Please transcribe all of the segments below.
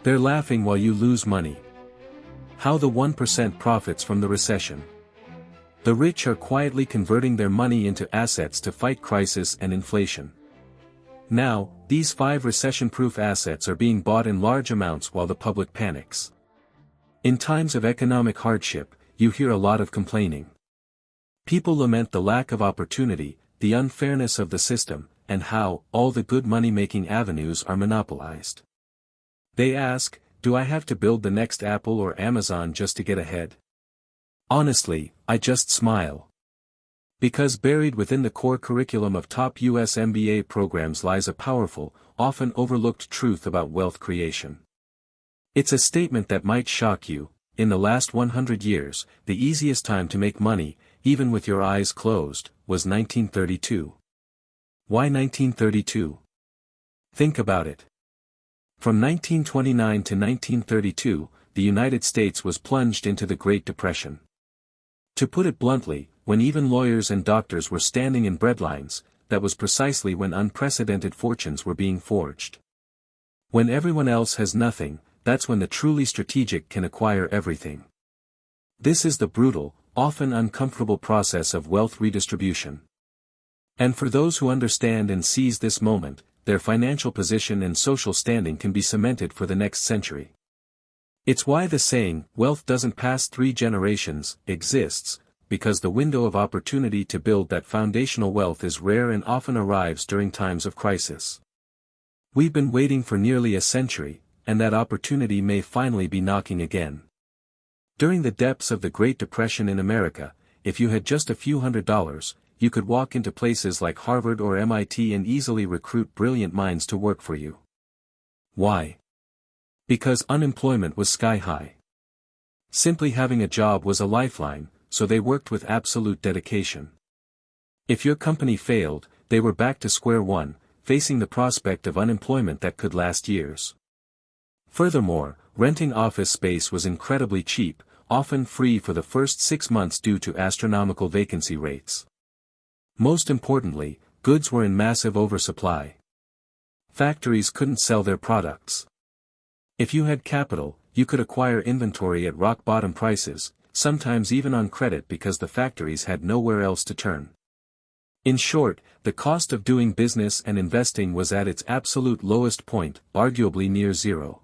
They're laughing while you lose money. How the 1% profits from the recession. The rich are quietly converting their money into assets to fight crisis and inflation. Now, these 5 recession-proof assets are being bought in large amounts while the public panics. In times of economic hardship, you hear a lot of complaining. People lament the lack of opportunity, the unfairness of the system, and how all the good money-making avenues are monopolized. They ask, do I have to build the next Apple or Amazon just to get ahead? Honestly, I just smile. Because buried within the core curriculum of top US MBA programs lies a powerful, often overlooked truth about wealth creation. It's a statement that might shock you. In the last 100 years, the easiest time to make money, even with your eyes closed, was 1932. Why 1932? Think about it. From 1929 to 1932, the United States was plunged into the Great Depression. To put it bluntly, when even lawyers and doctors were standing in breadlines, that was precisely when unprecedented fortunes were being forged. When everyone else has nothing, that's when the truly strategic can acquire everything. This is the brutal, often uncomfortable process of wealth redistribution. And for those who understand and seize this moment, their financial position and social standing can be cemented for the next century. It's why the saying, wealth doesn't pass 3 generations, exists, because the window of opportunity to build that foundational wealth is rare and often arrives during times of crisis. We've been waiting for nearly a century, and that opportunity may finally be knocking again. During the depths of the Great Depression in America, if you had just a few $100s, you could walk into places like Harvard or MIT and easily recruit brilliant minds to work for you. Why? Because unemployment was sky high. Simply having a job was a lifeline, so they worked with absolute dedication. If your company failed, they were back to square one, facing the prospect of unemployment that could last years. Furthermore, renting office space was incredibly cheap, often free for the first 6 months due to astronomical vacancy rates. Most importantly, goods were in massive oversupply. Factories couldn't sell their products. If you had capital, you could acquire inventory at rock-bottom prices, sometimes even on credit because the factories had nowhere else to turn. In short, the cost of doing business and investing was at its absolute lowest point, arguably near zero.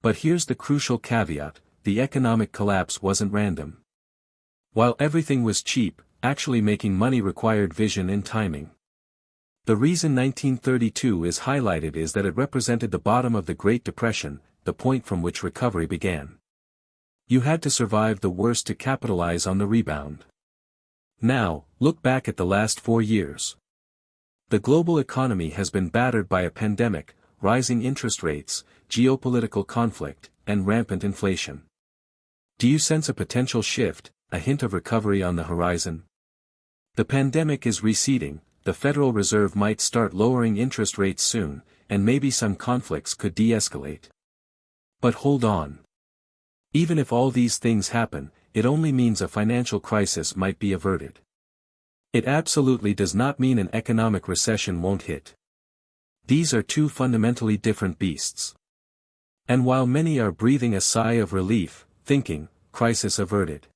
But here's the crucial caveat, the economic collapse wasn't random. While everything was cheap, actually making money required vision and timing. The reason 1932 is highlighted is that it represented the bottom of the Great Depression, the point from which recovery began. You had to survive the worst to capitalize on the rebound. Now, look back at the last 4 years. The global economy has been battered by a pandemic, rising interest rates, geopolitical conflict, and rampant inflation. Do you sense a potential shift, a hint of recovery on the horizon? The pandemic is receding, the Federal Reserve might start lowering interest rates soon, and maybe some conflicts could de-escalate. But hold on. Even if all these things happen, it only means a financial crisis might be averted. It absolutely does not mean an economic recession won't hit. These are 2 fundamentally different beasts. And while many are breathing a sigh of relief, thinking, crisis averted.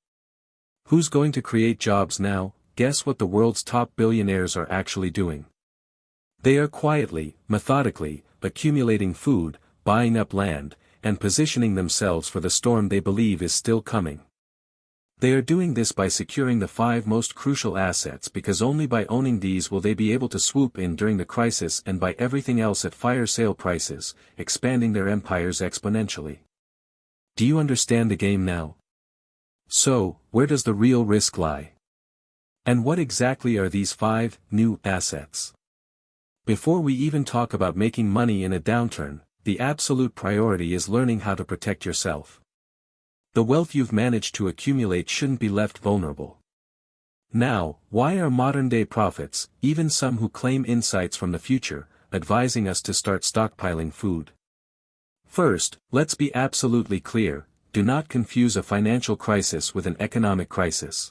Who's going to create jobs now? Guess what the world's top billionaires are actually doing. They are quietly, methodically, accumulating food, buying up land, and positioning themselves for the storm they believe is still coming. They are doing this by securing the 5 most crucial assets because only by owning these will they be able to swoop in during the crisis and buy everything else at fire sale prices, expanding their empires exponentially. Do you understand the game now? So, where does the real risk lie? And what exactly are these 5 new assets? Before we even talk about making money in a downturn, the absolute priority is learning how to protect yourself. The wealth you've managed to accumulate shouldn't be left vulnerable. Now, why are modern-day prophets, even some who claim insights from the future, advising us to start stockpiling food? First, let's be absolutely clear, do not confuse a financial crisis with an economic crisis.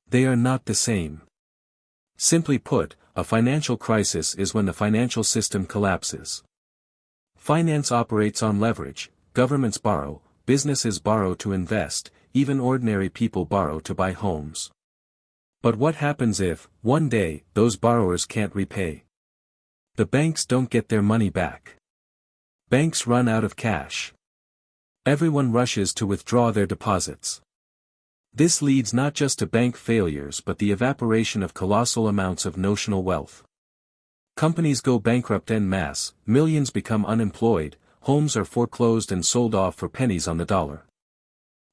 They are not the same. Simply put, a financial crisis is when the financial system collapses. Finance operates on leverage, governments borrow, businesses borrow to invest, even ordinary people borrow to buy homes. But what happens if, one day, those borrowers can't repay? The banks don't get their money back. Banks run out of cash. Everyone rushes to withdraw their deposits. This leads not just to bank failures but the evaporation of colossal amounts of notional wealth. Companies go bankrupt en masse, millions become unemployed, homes are foreclosed and sold off for pennies on the dollar.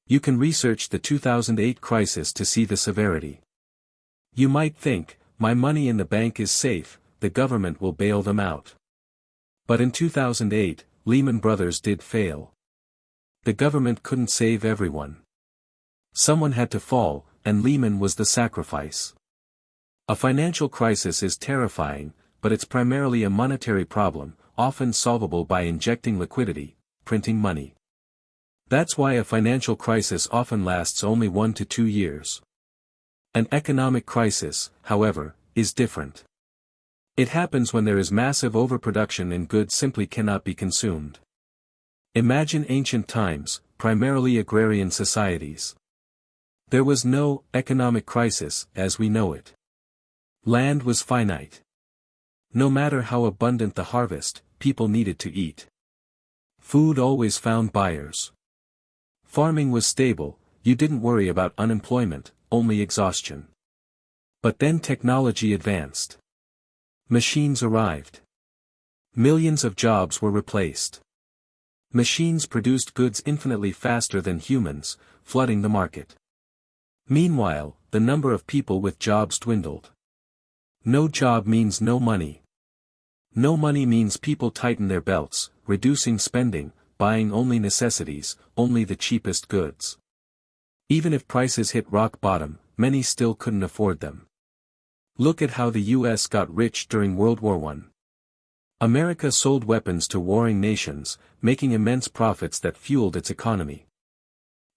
You can research the 2008 crisis to see the severity. You might think, my money in the bank is safe, the government will bail them out. But in 2008, Lehman Brothers did fail. The government couldn't save everyone. Someone had to fall, and Lehman was the sacrifice. A financial crisis is terrifying, but it's primarily a monetary problem, often solvable by injecting liquidity, printing money. That's why a financial crisis often lasts only 1 to 2 years. An economic crisis, however, is different. It happens when there is massive overproduction and goods simply cannot be consumed. Imagine ancient times, primarily agrarian societies. There was no economic crisis as we know it. Land was finite. No matter how abundant the harvest, people needed to eat. Food always found buyers. Farming was stable, you didn't worry about unemployment, only exhaustion. But then technology advanced. Machines arrived. Millions of jobs were replaced. Machines produced goods infinitely faster than humans, flooding the market. Meanwhile, the number of people with jobs dwindled. No job means no money. No money means people tighten their belts, reducing spending, buying only necessities, only the cheapest goods. Even if prices hit rock bottom, many still couldn't afford them. Look at how the US got rich during World War I. America sold weapons to warring nations, making immense profits that fueled its economy.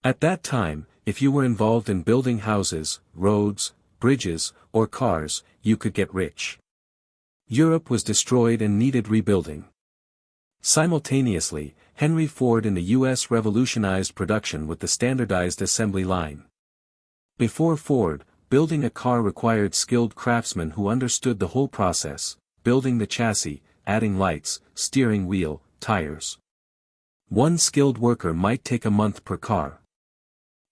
At that time, if you were involved in building houses, roads, bridges, or cars, you could get rich. Europe was destroyed and needed rebuilding. Simultaneously, Henry Ford in the US revolutionized production with the standardized assembly line. Before Ford, building a car required skilled craftsmen who understood the whole process, building the chassis, adding lights, steering wheel, tires. One skilled worker might take a month per car.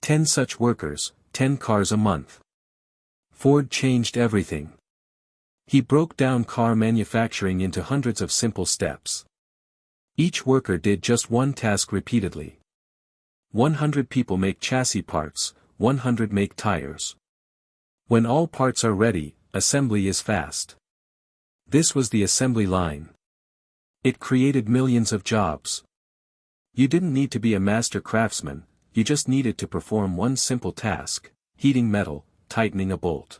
10 such workers, 10 cars a month. Ford changed everything. He broke down car manufacturing into hundreds of simple steps. Each worker did just one task repeatedly. 100 people make chassis parts, 100 make tires. When all parts are ready, assembly is fast. This was the assembly line. It created millions of jobs. You didn't need to be a master craftsman, you just needed to perform one simple task: heating metal, tightening a bolt.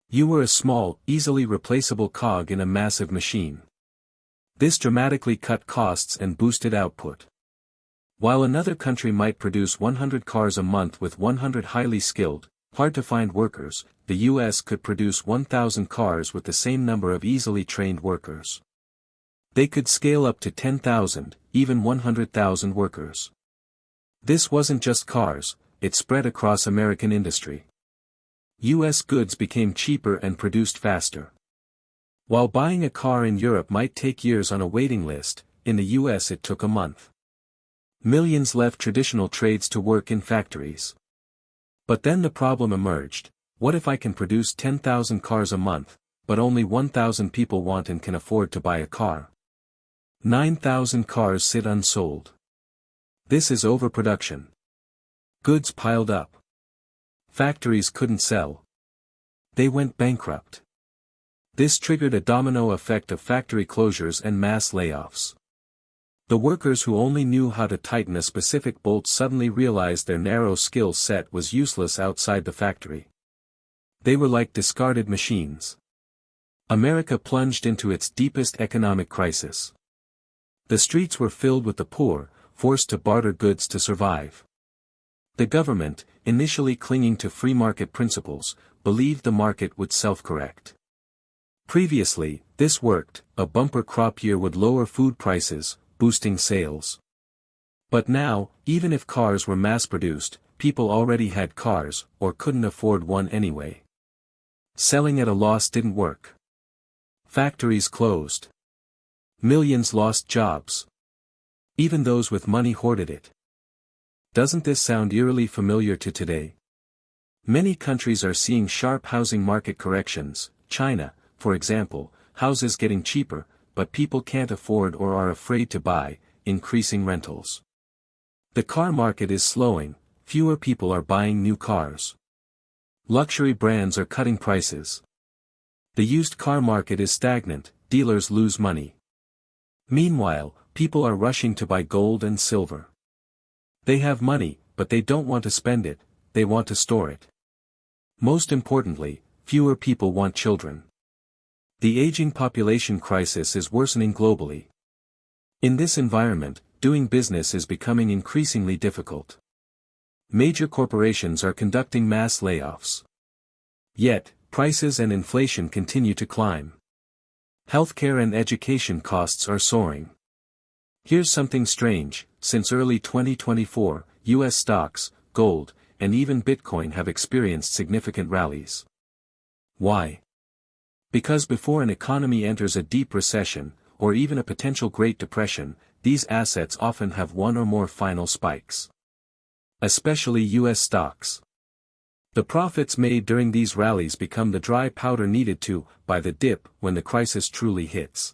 You were a small, easily replaceable cog in a massive machine. This dramatically cut costs and boosted output. While another country might produce 100 cars a month with 100 highly skilled, hard-to-find workers, the US could produce 1,000 cars with the same number of easily trained workers. They could scale up to 10,000, even 100,000 workers. This wasn't just cars, it spread across American industry. US goods became cheaper and produced faster. While buying a car in Europe might take years on a waiting list, in the US it took a month. Millions left traditional trades to work in factories. But then the problem emerged: what if I can produce 10,000 cars a month, but only 1,000 people want and can afford to buy a car? 9,000 cars sit unsold. This is overproduction. Goods piled up. Factories couldn't sell. They went bankrupt. This triggered a domino effect of factory closures and mass layoffs. The workers who only knew how to tighten a specific bolt suddenly realized their narrow skill set was useless outside the factory. They were like discarded machines. America plunged into its deepest economic crisis. The streets were filled with the poor, forced to barter goods to survive. The government, initially clinging to free market principles, believed the market would self-correct. Previously, this worked: a bumper crop year would lower food prices, boosting sales. But now, even if cars were mass-produced, people already had cars, or couldn't afford one anyway. Selling at a loss didn't work. Factories closed. Millions lost jobs. Even those with money hoarded it. Doesn't this sound eerily familiar to today? Many countries are seeing sharp housing market corrections. China, for example, houses getting cheaper, but people can't afford or are afraid to buy, increasing rentals. The car market is slowing, fewer people are buying new cars. Luxury brands are cutting prices. The used car market is stagnant, dealers lose money. Meanwhile, people are rushing to buy gold and silver. They have money, but they don't want to spend it, they want to store it. Most importantly, fewer people want children. The aging population crisis is worsening globally. In this environment, doing business is becoming increasingly difficult. Major corporations are conducting mass layoffs. Yet, prices and inflation continue to climb. Healthcare and education costs are soaring. Here's something strange: since early 2024, US stocks, gold, and even Bitcoin have experienced significant rallies. Why? Because before an economy enters a deep recession, or even a potential Great Depression, these assets often have one or more final spikes. Especially US stocks. The profits made during these rallies become the dry powder needed to buy the dip when the crisis truly hits.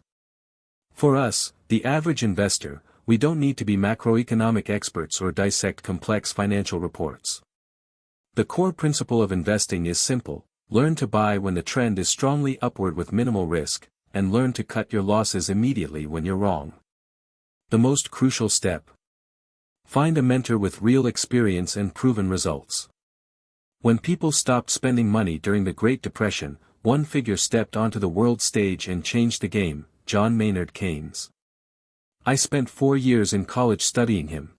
For us, the average investor, we don't need to be macroeconomic experts or dissect complex financial reports. The core principle of investing is simple: learn to buy when the trend is strongly upward with minimal risk, and learn to cut your losses immediately when you're wrong. The most crucial step: find a mentor with real experience and proven results. When people stopped spending money during the Great Depression, one figure stepped onto the world stage and changed the game: John Maynard Keynes. I spent 4 years in college studying him.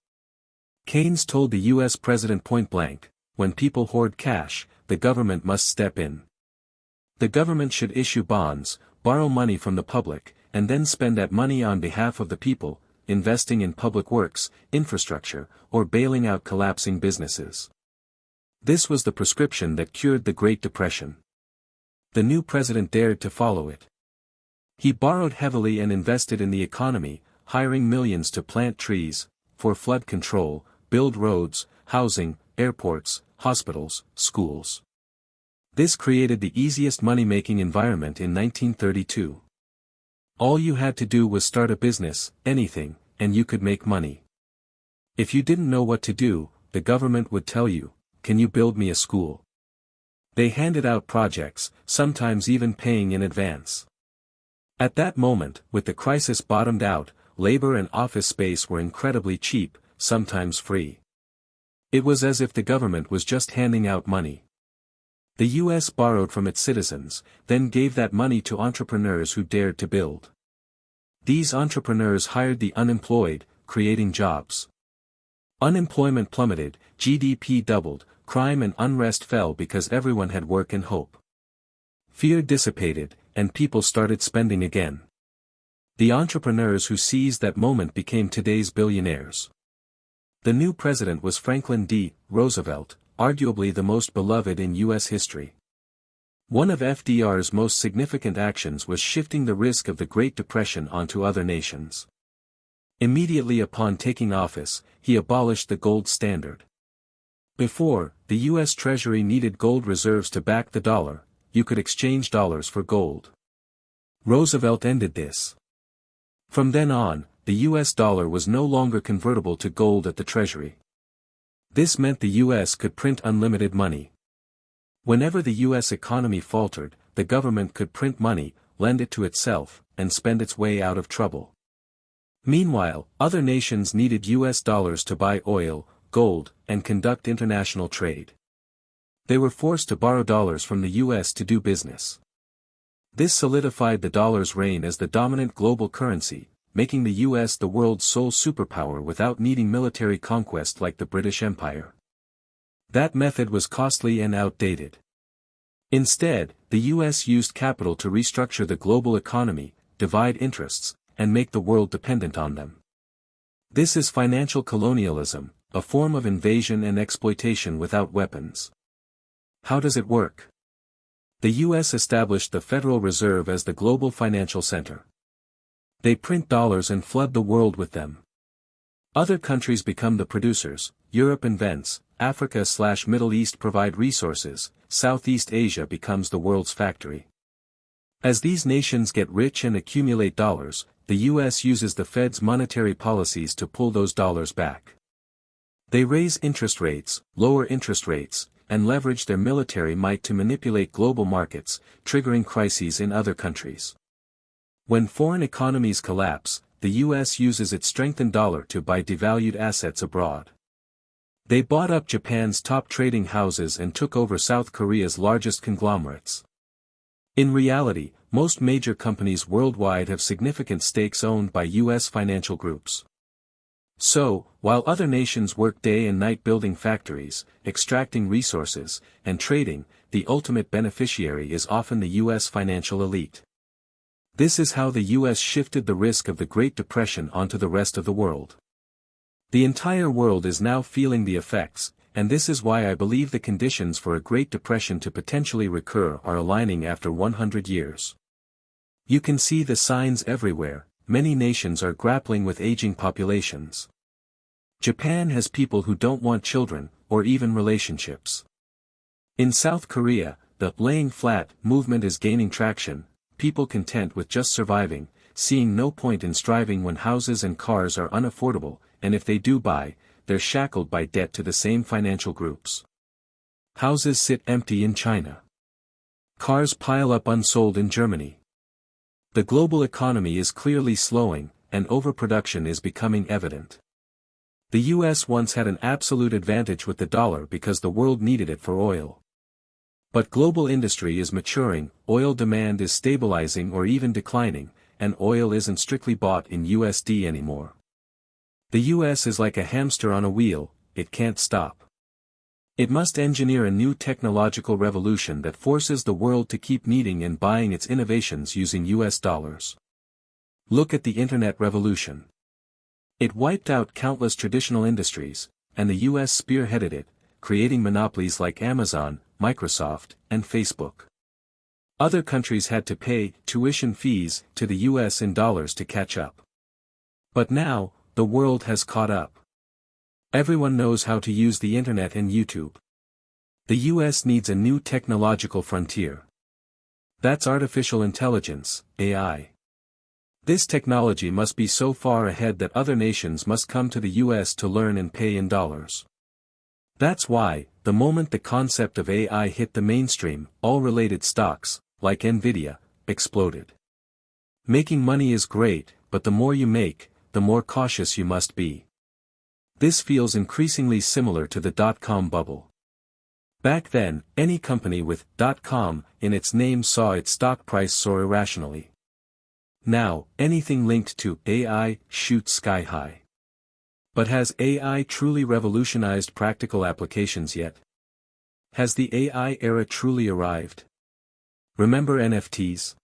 Keynes told the US president point-blank, when people hoard cash, the government must step in. The government should issue bonds, borrow money from the public, and then spend that money on behalf of the people, investing in public works, infrastructure, or bailing out collapsing businesses. This was the prescription that cured the Great Depression. The new president dared to follow it. He borrowed heavily and invested in the economy, hiring millions to plant trees, for flood control, build roads, housing, airports, hospitals, schools. This created the easiest money-making environment in 1932. All you had to do was start a business, anything, and you could make money. If you didn't know what to do, the government would tell you, "Can you build me a school?" They handed out projects, sometimes even paying in advance. At that moment, with the crisis bottomed out, labor and office space were incredibly cheap, sometimes free. It was as if the government was just handing out money. The US borrowed from its citizens, then gave that money to entrepreneurs who dared to build. These entrepreneurs hired the unemployed, creating jobs. Unemployment plummeted, GDP doubled, crime and unrest fell because everyone had work and hope. Fear dissipated, and people started spending again. The entrepreneurs who seized that moment became today's billionaires. The new president was Franklin D. Roosevelt, arguably the most beloved in U.S. history. One of FDR's most significant actions was shifting the risk of the Great Depression onto other nations. Immediately upon taking office, he abolished the gold standard. Before, the U.S. Treasury needed gold reserves to back the dollar. You could exchange dollars for gold. Roosevelt ended this. From then on, the U.S. dollar was no longer convertible to gold at the Treasury. This meant the U.S. could print unlimited money. Whenever the U.S. economy faltered, the government could print money, lend it to itself, and spend its way out of trouble. Meanwhile, other nations needed U.S. dollars to buy oil, gold, and conduct international trade. They were forced to borrow dollars from the U.S. to do business. This solidified the dollar's reign as the dominant global currency, making the U.S. the world's sole superpower without needing military conquest like the British Empire. That method was costly and outdated. Instead, the U.S. used capital to restructure the global economy, divide interests, and make the world dependent on them. This is financial colonialism, a form of invasion and exploitation without weapons. How does it work? The US established the Federal Reserve as the global financial center. They print dollars and flood the world with them. Other countries become the producers, Europe invents, Africa/Middle East provide resources, Southeast Asia becomes the world's factory. As these nations get rich and accumulate dollars, the US uses the Fed's monetary policies to pull those dollars back. They raise interest rates, lower interest rates, and leverage their military might to manipulate global markets, triggering crises in other countries. When foreign economies collapse, the US uses its strengthened dollar to buy devalued assets abroad. They bought up Japan's top trading houses and took over South Korea's largest conglomerates. In reality, most major companies worldwide have significant stakes owned by US financial groups. So, while other nations work day and night building factories, extracting resources, and trading, the ultimate beneficiary is often the US financial elite. This is how the US shifted the risk of the Great Depression onto the rest of the world. The entire world is now feeling the effects, and this is why I believe the conditions for a Great Depression to potentially recur are aligning after 100 years. You can see the signs everywhere. Many nations are grappling with aging populations. Japan has people who don't want children, or even relationships. In South Korea, the laying flat movement is gaining traction, people content with just surviving, seeing no point in striving when houses and cars are unaffordable, and if they do buy, they're shackled by debt to the same financial groups. Houses sit empty in China. Cars pile up unsold in Germany. The global economy is clearly slowing, and overproduction is becoming evident. The US once had an absolute advantage with the dollar because the world needed it for oil. But global industry is maturing, oil demand is stabilizing or even declining, and oil isn't strictly bought in USD anymore. The US is like a hamster on a wheel, it can't stop. It must engineer a new technological revolution that forces the world to keep needing and buying its innovations using US dollars. Look at the Internet revolution. It wiped out countless traditional industries, and the US spearheaded it, creating monopolies like Amazon, Microsoft, and Facebook. Other countries had to pay tuition fees to the US in dollars to catch up. But now, the world has caught up. Everyone knows how to use the Internet and YouTube. The US needs a new technological frontier. That's artificial intelligence, AI. This technology must be so far ahead that other nations must come to the US to learn and pay in dollars. That's why, the moment the concept of AI hit the mainstream, all related stocks, like Nvidia, exploded. Making money is great, but the more you make, the more cautious you must be. This feels increasingly similar to the dot-com bubble. Back then, any company with .com in its name saw its stock price soar irrationally. Now, anything linked to AI shoots sky high. But has AI truly revolutionized practical applications yet? Has the AI era truly arrived? Remember NFTs?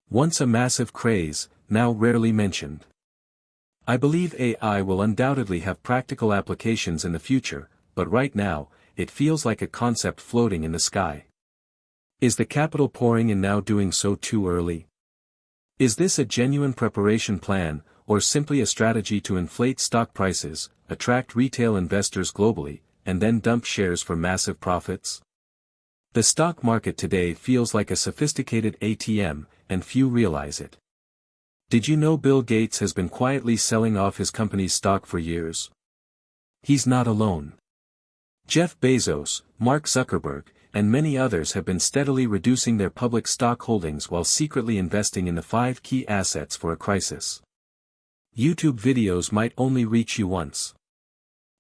Once a massive craze, now rarely mentioned. I believe AI will undoubtedly have practical applications in the future, but right now, it feels like a concept floating in the sky. Is the capital pouring in now doing so too early? Is this a genuine preparation plan, or simply a strategy to inflate stock prices, attract retail investors globally, and then dump shares for massive profits? The stock market today feels like a sophisticated ATM, and few realize it. Did you know Bill Gates has been quietly selling off his company's stock for years? He's not alone. Jeff Bezos, Mark Zuckerberg, and many others have been steadily reducing their public stock holdings while secretly investing in the 5 key assets for a crisis. YouTube videos might only reach you once.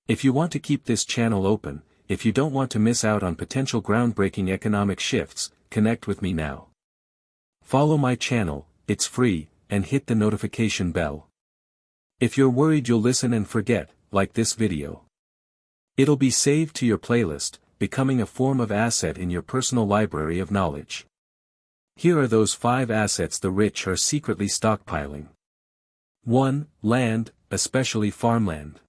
If you want to keep this channel open, if you don't want to miss out on potential groundbreaking economic shifts, connect with me now. Follow my channel, it's free, and hit the notification bell. If you're worried you'll listen and forget, like this video. It'll be saved to your playlist, becoming a form of asset in your personal library of knowledge. Here are those 5 assets the rich are secretly stockpiling. 1. Land. especially farmland.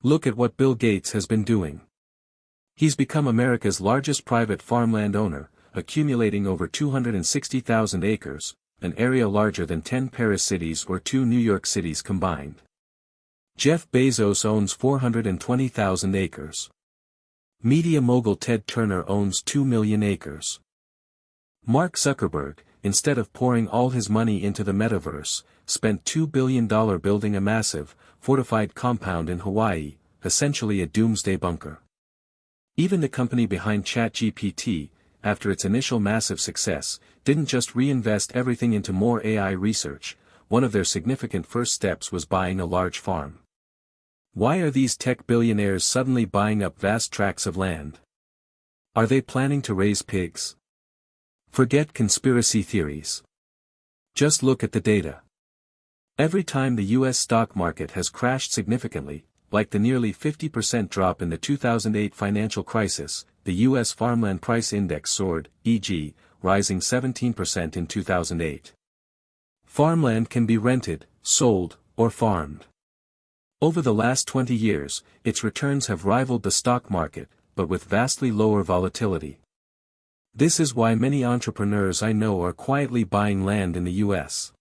Look at what Bill Gates has been doing. He's become America's largest private farmland owner, accumulating over 260,000 acres, an area larger than 10 Paris cities or 2 New York cities combined. Jeff Bezos owns 420,000 acres. Media mogul Ted Turner owns 2 million acres. Mark Zuckerberg, instead of pouring all his money into the metaverse, spent $2 billion building a massive, fortified compound in Hawaii, essentially a doomsday bunker. Even the company behind ChatGPT, after its initial massive success, didn't just reinvest everything into more AI research. One of their significant first steps was buying a large farm. Why are these tech billionaires suddenly buying up vast tracts of land? Are they planning to raise pigs? Forget conspiracy theories. Just look at the data. Every time the US stock market has crashed significantly, like the nearly 50% drop in the 2008 financial crisis, the US farmland price index soared, e.g., rising 17% in 2008. Farmland can be rented, sold, or farmed. Over the last 20 years, its returns have rivaled the stock market, but with vastly lower volatility. This is why many entrepreneurs I know are quietly buying land in the US.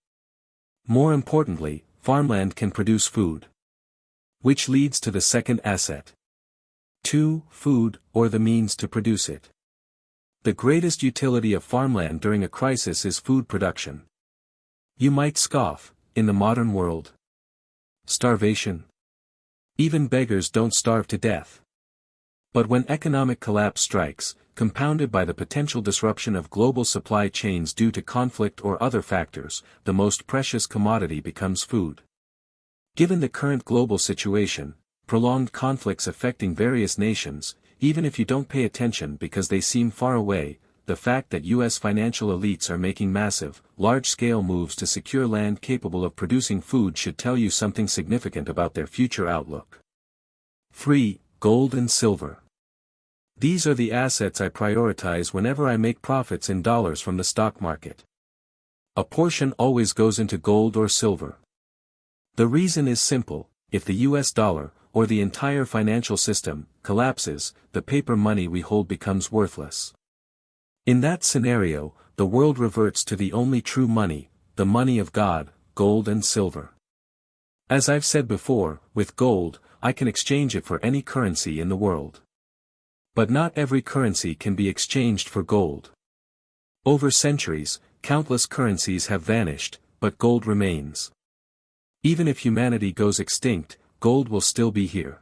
More importantly, farmland can produce food. Which leads to the second asset. 2. Food, or the means to produce it. The greatest utility of farmland during a crisis is food production. You might scoff, in the modern world. Starvation? Even beggars don't starve to death. But when economic collapse strikes, compounded by the potential disruption of global supply chains due to conflict or other factors, the most precious commodity becomes food. Given the current global situation, prolonged conflicts affecting various nations, even if you don't pay attention because they seem far away, the fact that US financial elites are making massive, large-scale moves to secure land capable of producing food should tell you something significant about their future outlook. 3. Gold and silver. These are the assets I prioritize whenever I make profits in dollars from the stock market. A portion always goes into gold or silver. The reason is simple: if the US dollar, or the entire financial system, collapses, the paper money we hold becomes worthless. In that scenario, the world reverts to the only true money, the money of God, gold and silver. As I've said before, with gold, I can exchange it for any currency in the world. But not every currency can be exchanged for gold. Over centuries, countless currencies have vanished, but gold remains. Even if humanity goes extinct, gold will still be here.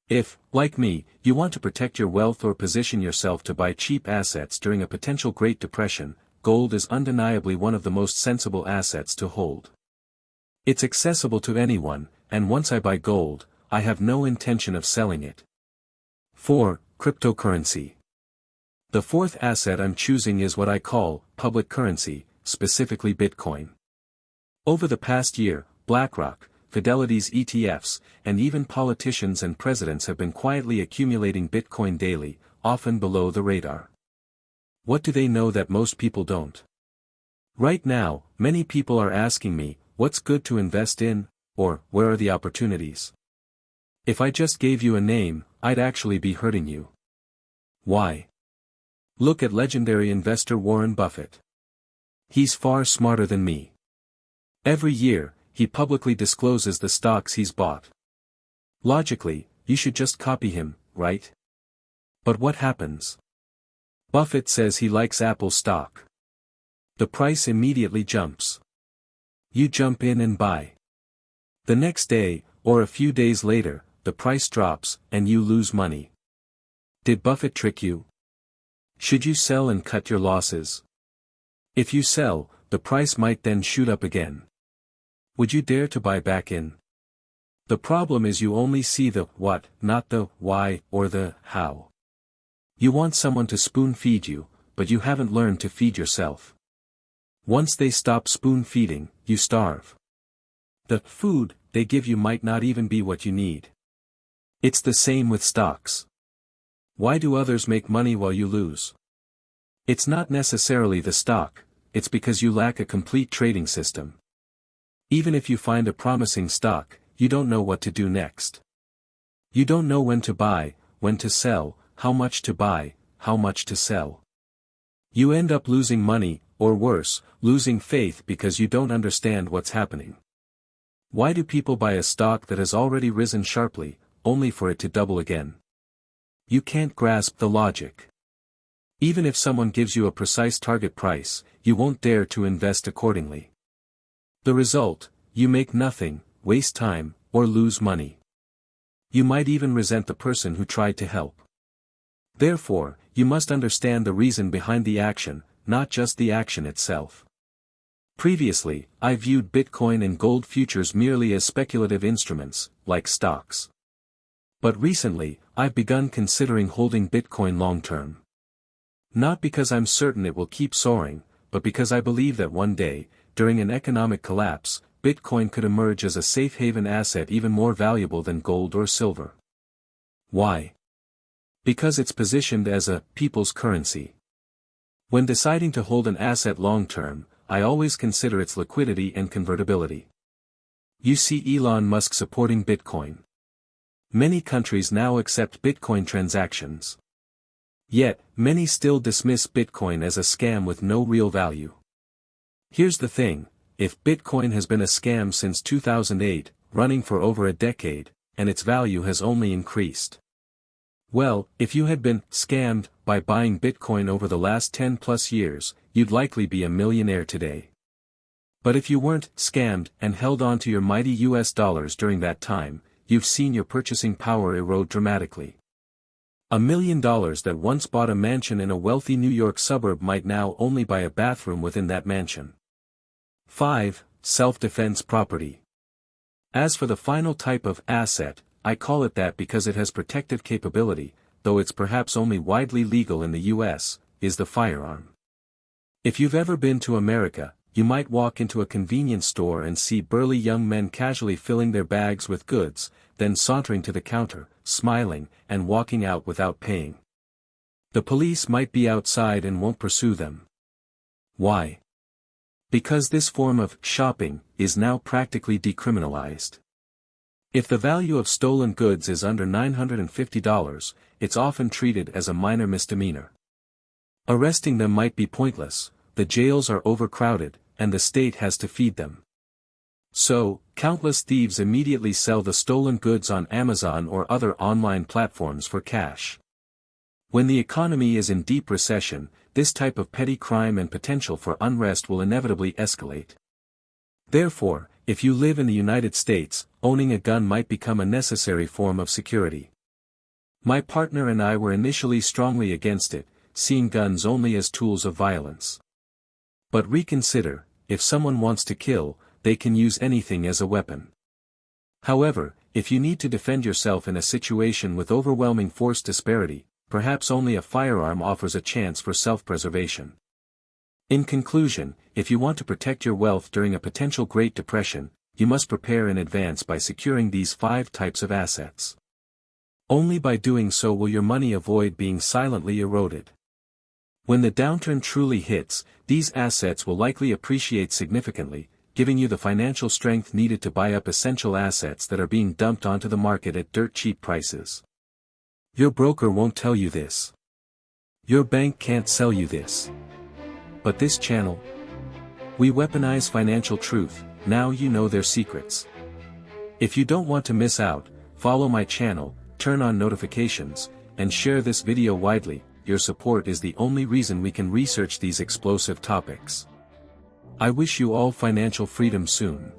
If, like me, you want to protect your wealth or position yourself to buy cheap assets during a potential Great Depression, gold is undeniably one of the most sensible assets to hold. It's accessible to anyone, and once I buy gold, I have no intention of selling it. 4. Cryptocurrency. The fourth asset I'm choosing is what I call public currency, specifically Bitcoin. Over the past year, BlackRock, Fidelity's ETFs, and even politicians and presidents have been quietly accumulating Bitcoin daily, often below the radar. What do they know that most people don't? Right now, many people are asking me, what's good to invest in, or where are the opportunities? If I just gave you a name, I'd actually be hurting you. Why? Look at legendary investor Warren Buffett. He's far smarter than me. Every year, he publicly discloses the stocks he's bought. Logically, you should just copy him, right? But what happens? Buffett says he likes Apple stock. The price immediately jumps. You jump in and buy. The next day, or a few days later, the price drops, and you lose money. Did Buffett trick you? Should you sell and cut your losses? If you sell, the price might then shoot up again. Would you dare to buy back in? The problem is you only see the what, not the why or the how. You want someone to spoon-feed you, but you haven't learned to feed yourself. Once they stop spoon-feeding, you starve. The food they give you might not even be what you need. It's the same with stocks. Why do others make money while you lose? It's not necessarily the stock, it's because you lack a complete trading system. Even if you find a promising stock, you don't know what to do next. You don't know when to buy, when to sell, how much to buy, how much to sell. You end up losing money, or worse, losing faith because you don't understand what's happening. Why do people buy a stock that has already risen sharply, only for it to double again? You can't grasp the logic. Even if someone gives you a precise target price, you won't dare to invest accordingly. The result, you make nothing, waste time, or lose money. You might even resent the person who tried to help. Therefore, you must understand the reason behind the action, not just the action itself. Previously, I viewed Bitcoin and gold futures merely as speculative instruments, like stocks. But recently, I've begun considering holding Bitcoin long-term. Not because I'm certain it will keep soaring, but because I believe that one day, during an economic collapse, Bitcoin could emerge as a safe haven asset even more valuable than gold or silver. Why? Because it's positioned as a people's currency. When deciding to hold an asset long-term, I always consider its liquidity and convertibility. You see Elon Musk supporting Bitcoin. Many countries now accept Bitcoin transactions. Yet, many still dismiss Bitcoin as a scam with no real value. Here's the thing, if Bitcoin has been a scam since 2008, running for over a decade, and its value has only increased. Well, if you had been scammed by buying Bitcoin over the last 10 plus years, you'd likely be a millionaire today. But if you weren't scammed and held on to your mighty US dollars during that time, you've seen your purchasing power erode dramatically. $1 million that once bought a mansion in a wealthy New York suburb might now only buy a bathroom within that mansion. 5. Self-defense property. As for the final type of asset, I call it that because it has protective capability, though it's perhaps only widely legal in the US, is the firearm. If you've ever been to America, you might walk into a convenience store and see burly young men casually filling their bags with goods, then sauntering to the counter, smiling, and walking out without paying. The police might be outside and won't pursue them. Why? Because this form of shopping is now practically decriminalized. If the value of stolen goods is under $950, it's often treated as a minor misdemeanor. Arresting them might be pointless, the jails are overcrowded, and the state has to feed them. So, countless thieves immediately sell the stolen goods on Amazon or other online platforms for cash. When the economy is in deep recession, this type of petty crime and potential for unrest will inevitably escalate. Therefore, if you live in the United States, owning a gun might become a necessary form of security. My partner and I were initially strongly against it, seeing guns only as tools of violence. But reconsider, if someone wants to kill, they can use anything as a weapon. However, if you need to defend yourself in a situation with overwhelming force disparity, perhaps only a firearm offers a chance for self-preservation. In conclusion, if you want to protect your wealth during a potential Great Depression, you must prepare in advance by securing these 5 types of assets. Only by doing so will your money avoid being silently eroded. When the downturn truly hits, these assets will likely appreciate significantly, giving you the financial strength needed to buy up essential assets that are being dumped onto the market at dirt cheap prices. Your broker won't tell you this. Your bank can't sell you this. But this channel? We weaponize financial truth, now you know their secrets. If you don't want to miss out, follow my channel, turn on notifications, and share this video widely. Your support is the only reason we can research these explosive topics. I wish you all financial freedom soon.